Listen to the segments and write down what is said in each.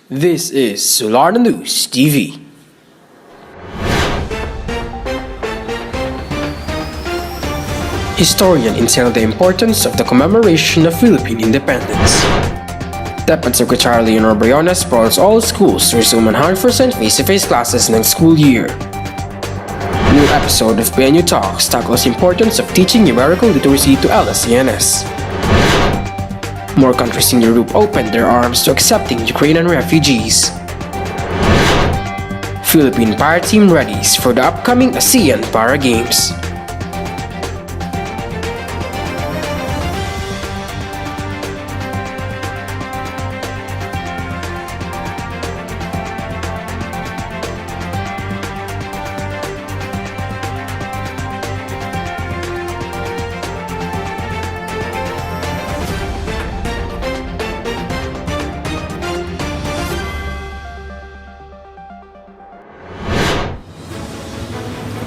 This is Solar News TV. Historian entailed the importance of the commemoration of Philippine independence. DepEd Secretary Leonor Briones calls all schools to resume 100% face-to-face classes next school year. New episode of PNU Talks tackles the importance of teaching numerical literacy to LSCNS. More countries in Europe opened their arms to accepting Ukrainian refugees. Philippine Para Team readies for the upcoming ASEAN Para Games.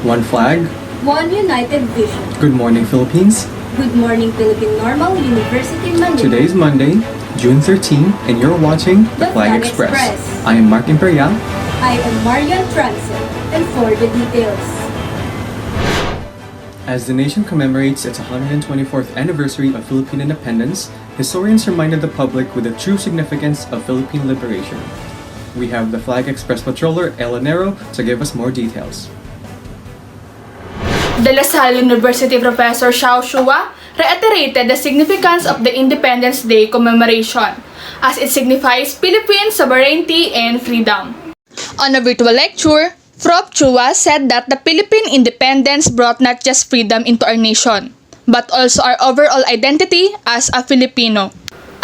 One flag. One united vision. Good morning, Philippines. Good morning, Philippine Normal University Manila. Today is Monday, June 13, and you're watching The Flag Express. I am Mark Imperial. I am Marian Transit. And for the details. As the nation commemorates its 124th anniversary of Philippine independence, historians reminded the public with the true significance of Philippine liberation. We have the Flag Express patroller Ella Nero to give us more details. De La Salle University Professor Xiao Shua reiterated the significance of the Independence Day commemoration as it signifies Philippine sovereignty and freedom. On a virtual lecture, Prof. Chua said that the Philippine independence brought not just freedom into our nation, but also our overall identity as a Filipino.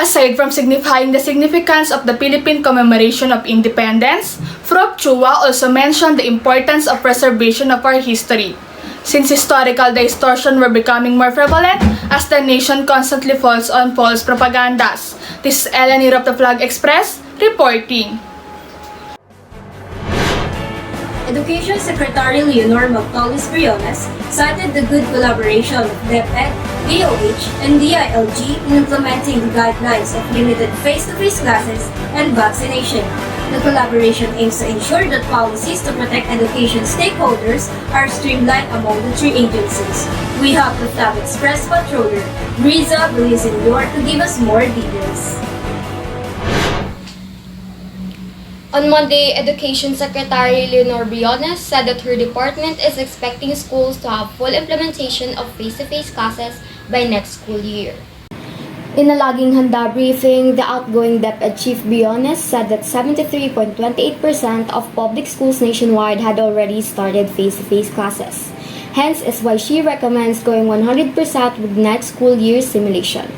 Aside from signifying the significance of the Philippine commemoration of independence, Prof. Chua also mentioned the importance of preservation of our history, since historical distortion were becoming more prevalent as the nation constantly falls on false propagandas. This is Ellen of the Flag Express reporting. Education Secretary Leonor Briones cited the good collaboration of DepEd, DOH, and DILG in implementing the guidelines of limited face-to-face classes and vaccination. The collaboration aims to ensure that policies to protect education stakeholders are streamlined among the three agencies. We have the Flag Express patroller, Riza Belizenyor, to give us more details. On Monday, Education Secretary Leonor Briones said that her department is expecting schools to have full implementation of face-to-face classes by next school year. In a laging handa briefing, the outgoing DepEd Chief Briones said that 73.28% of public schools nationwide had already started face-to-face classes. Hence is why she recommends going 100% with next school year simulation.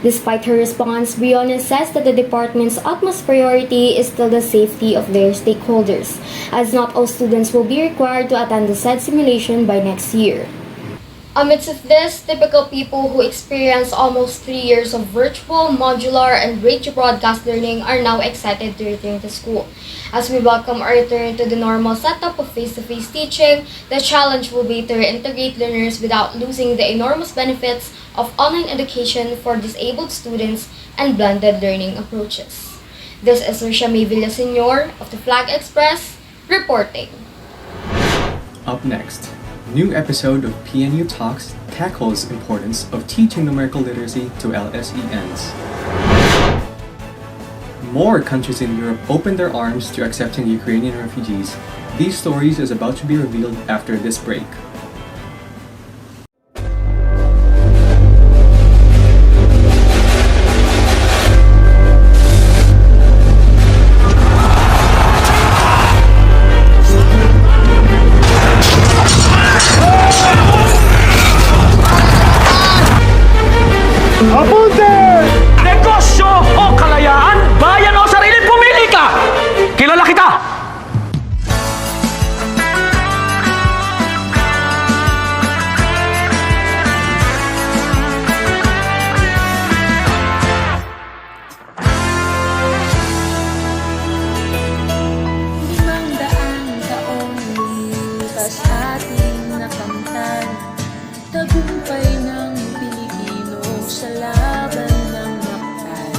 Despite her response, Briones says that the department's utmost priority is still the safety of their stakeholders, as not all students will be required to attend the said simulation by next year. Amidst this, typical people who experience almost 3 years of virtual, modular, and radio broadcast learning are now excited to return to school. As we welcome our return to the normal setup of face-to-face teaching, the challenge will be to reintegrate learners without losing the enormous benefits of online education for disabled students and blended learning approaches. This is Risha May Villaseñor of the Flag Express reporting. Up next, new episode of PNU Talks tackles importance of teaching numerical literacy to LSENs. More countries in Europe opened their arms to accepting Ukrainian refugees. These stories is about to be revealed after this break. Negosyo o kalayaan? Bayan o sarili? Pumili ka! Kilala kita! Tagumpay ng Pilipino sa laban ng maktan.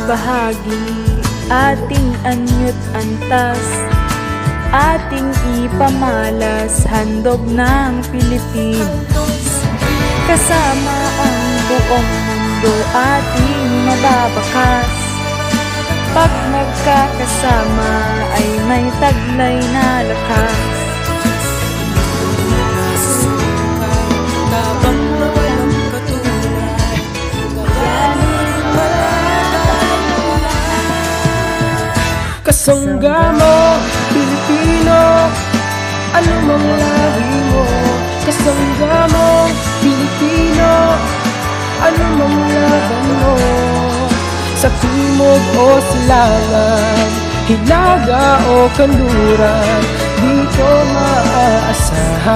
bahagi, ating anyut antas, ating ipamalas, handog ng Pilipinas. Kasama ang buong mundo ating mababakas. Pag magkakasama ay may taglay na lakas. Kasangga mo, Pilipino, ano mang lahi mo. Kasangga mo, Pilipino, ano mang laban mo. Sa timog o silangan, hilaga o kanluran, dito maaasahan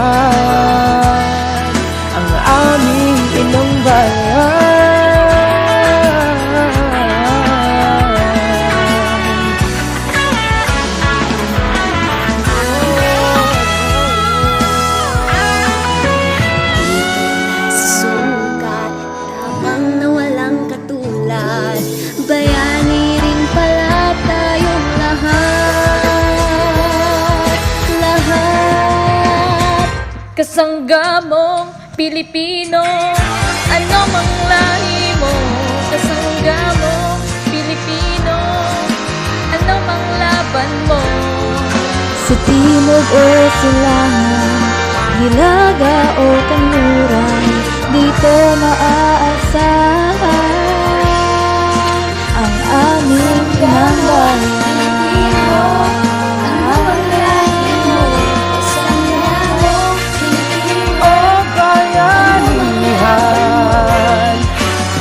ang aming inang bayan. Sukat, tabang na walang katulad, bayani rin pala tayong lahat. Lahat. Kasangga mong Pilipino, ano mang lahi mo. Kasangga mong Pilipino, ano mang laban mo. Sa timog o silangan, hilaga o kanluran, dito maaasahan ang aming pinanggalan. O bayanihan,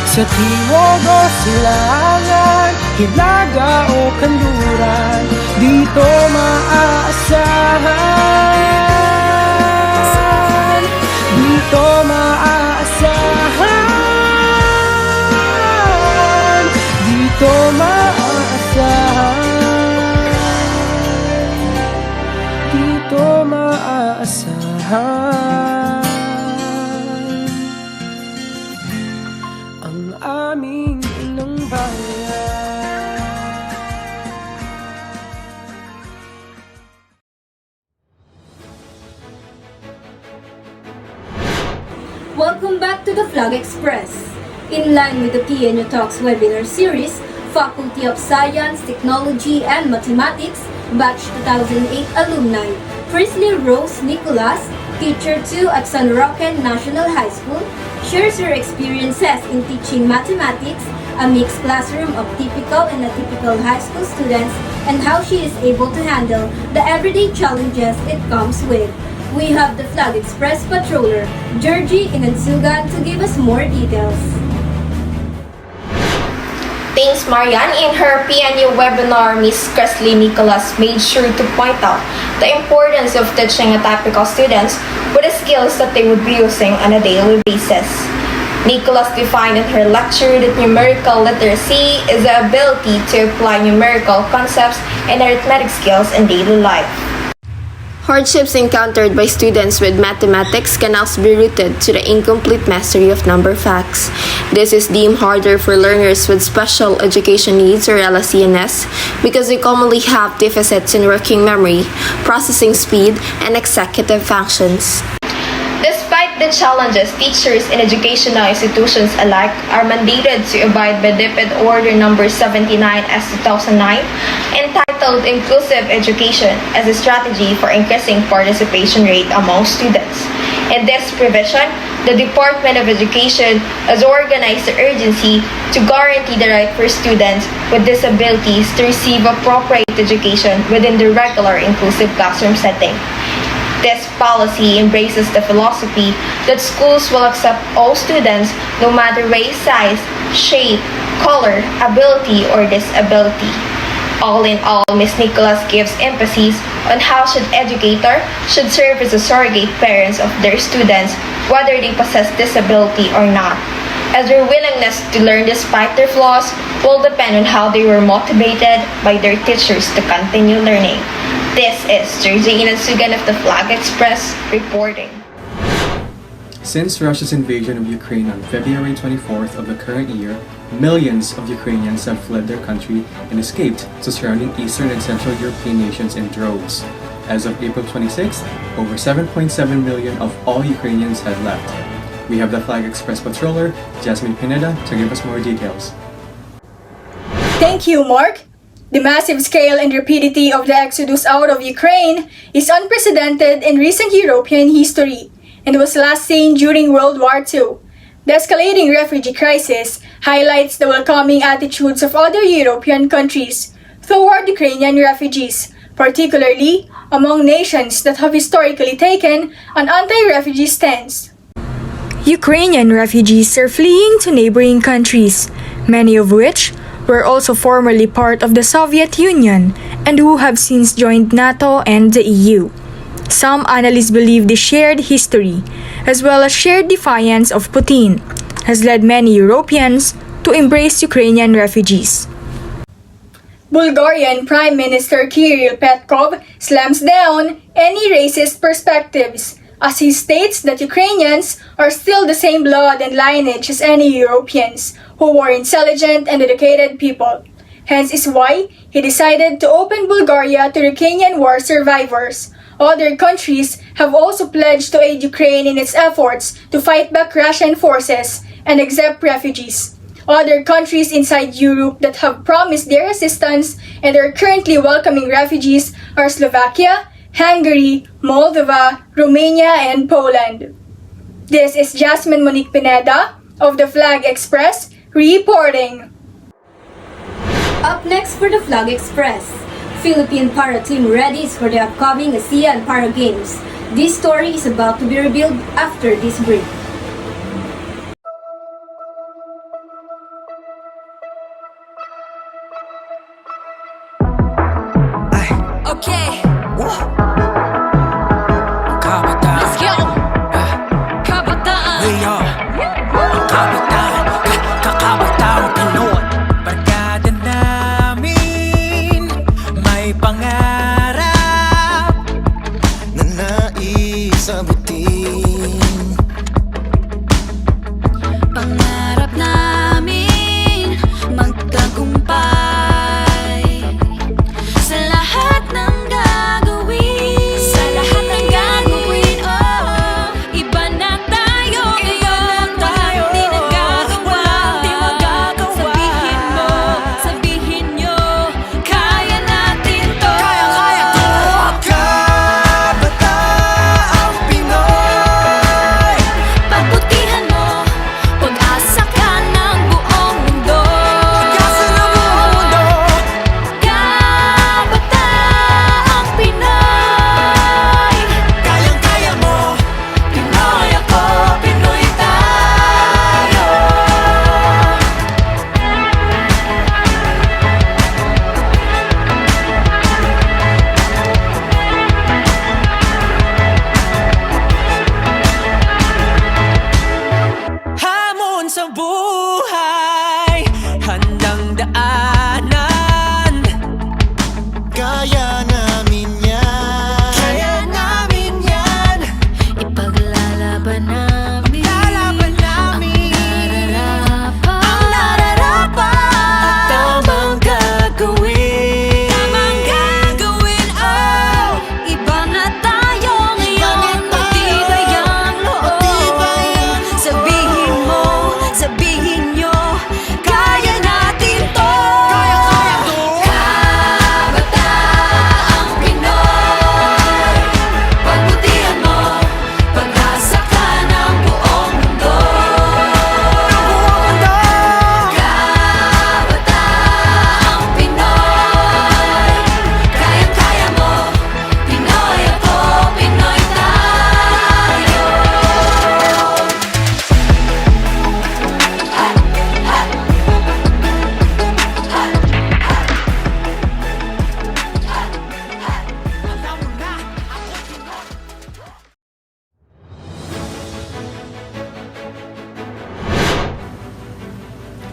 sa timog o silangan, hilaga o kanluran, dito maaasahan. Dito maaasahan. Dito maaasahan. Dito maaasahan ang aming inang bayan. Welcome back to the Flag Express. In line with the PNU Talks webinar series, Faculty of Science, Technology, and Mathematics, Batch 2008 alumni, firstly Rose Nicolas, Teacher 2 at San Roque National High School, shares her experiences in teaching mathematics, a mixed classroom of typical and atypical high school students, and how she is able to handle the everyday challenges it comes with. We have the Flag Express patroller, Georgie Inansugan, to give us more details. Thanks, Marian. In her PNU webinar, Ms. Cresley Nicholas made sure to point out the importance of teaching atypical students with the skills that they would be using on a daily basis. Nicholas defined in her lecture that numerical literacy is the ability to apply numerical concepts and arithmetic skills in daily life. Hardships encountered by students with mathematics can also be rooted to the incomplete mastery of number facts. This is deemed harder for learners with special education needs or LSENS because they commonly have deficits in working memory, processing speed, and executive functions. Despite the challenges, teachers in educational institutions alike are mandated to abide by DepEd Order No. 79/2009, entitled Inclusive Education as a Strategy for Increasing Participation Rate Among Students. In this provision, the Department of Education has organized the urgency to guarantee the right for students with disabilities to receive appropriate education within the regular inclusive classroom setting. This policy embraces the philosophy that schools will accept all students no matter race, size, shape, color, ability, or disability. All in all, Ms. Nicholas gives emphasis on how an educator should serve as a surrogate parents of their students, whether they possess disability or not, as their willingness to learn despite their flaws will depend on how they were motivated by their teachers to continue learning. This is Georgie Inansugan of the Flag Express reporting. Since Russia's invasion of Ukraine on February 24th of the current year, millions of Ukrainians have fled their country and escaped to surrounding Eastern and Central European nations in droves. As of April 26th, over 7.7 million of all Ukrainians had left. We have the Flag Express patroller, Jasmine Pineda, to give us more details. Thank you, Mark. The massive scale and rapidity of the exodus out of Ukraine is unprecedented in recent European history and was last seen during World War II. The escalating refugee crisis highlights the welcoming attitudes of other European countries toward Ukrainian refugees, particularly among nations that have historically taken an anti-refugee stance. Ukrainian refugees are fleeing to neighboring countries, many of which were also formerly part of the Soviet Union and who have since joined NATO and the EU. Some analysts believe the shared history, as well as shared defiance of Putin, has led many Europeans to embrace Ukrainian refugees. Bulgarian Prime Minister Kirill Petkov slams down any racist perspectives, as he states that Ukrainians are still the same blood and lineage as any Europeans, who were intelligent and educated people. Hence is why he decided to open Bulgaria to Ukrainian war survivors. Other countries have also pledged to aid Ukraine in its efforts to fight back Russian forces and accept refugees. Other countries inside Europe that have promised their assistance and are currently welcoming refugees are Slovakia, Hungary, Moldova, Romania, and Poland. This is Jasmine Monique Pineda of the Flag Express reporting. Up next for the Flag Express, Philippine Para Team readies for the upcoming ASEAN Para Games. This story is about to be revealed after this break. Okay. Let's go. Kabataan. Kakabataang Pinoy. Barkada namin may pangarap na nais abutin. Pangarap namin magtagumpay sa lahat ng gagawin. Sa lahat ng gagawin, oh, iba na tayo ngayon. Walang di nagagawa. Sabihin nyo, kaya natin to. Kaya to. Kabataang Pinoy. Pagbutihan mo, pag-asa ka ng buong mundo. Pag-asa ng buong mundo. Kabataang Pinoy. Kayang-kaya mo. Pinoy ako, Pinoy tayo. Hamon sa buhay, handang daanan. Kaya namin yan. Kaya namin yan. Ipaglalaban namin Lalaban namin ang nararapat. tamang gagawin. Tamang gagawin, oh, iba na tayo ngayon. Matibay ang loob. Sabihin mo, sabihin nyo, kaya natin to. Kaya to. Kabataang Pinoy. Pagbutihan mo, pag-asa ka ng buong mundo. Kabataang Pinoy. Kayang-kaya mo, Pinoy ako, Pinoy tayo.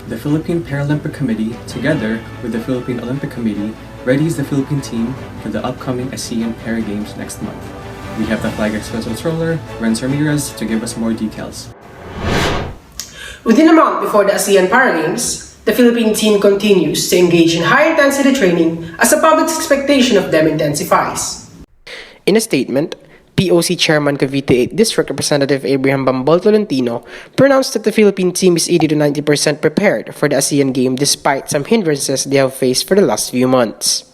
The Philippine Paralympic Committee, together with the Philippine Olympic Committee, readies the Philippine team for the upcoming ASEAN Para Games next month. We have the Flag Express controller, Renz Ramirez, to give us more details. Within a month before the ASEAN Para Games, the Philippine team continues to engage in high-intensity training as the public's expectation of them intensifies. In a statement, POC Chairman Cavite 8 District Representative Abraham Bambol Tolentino pronounced that the Philippine team is 80 to 90% prepared for the ASEAN Game despite some hindrances they have faced for the last few months.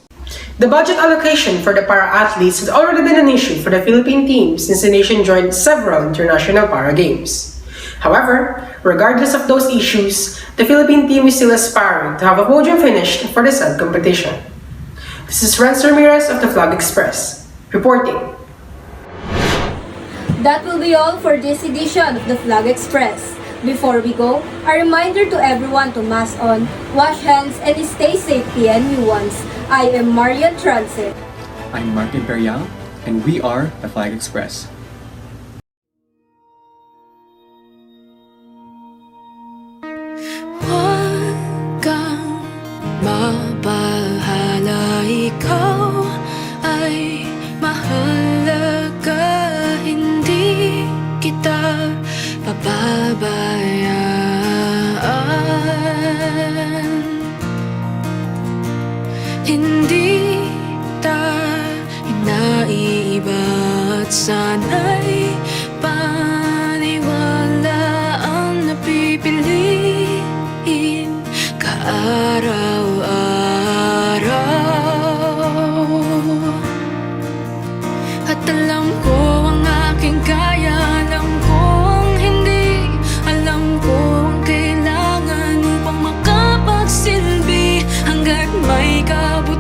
The budget allocation for the para-athletes has already been an issue for the Philippine team since the nation joined several international para games. However, regardless of those issues, the Philippine team is still aspiring to have a podium finish for the said competition. This is Renz Ramirez of the Flag Express, reporting. That will be all for this edition of the Flag Express. Before we go, a reminder to everyone to mask on, wash hands, and stay safe PNU ones. I am Marian Transit. I'm Mark Imperial, and we are the Flag Express. Huwag kang mabahala, ikaw ay mahalaga. Hindi kita pababayaan. Hindi tayo naiiba at sana'y paniwala ang napipiliin kaaraw-araw. At alam ko ang aking kaya, alam ko ang hindi, alam ko ang kailangan upang makapagsilbi hanggat may kabuti.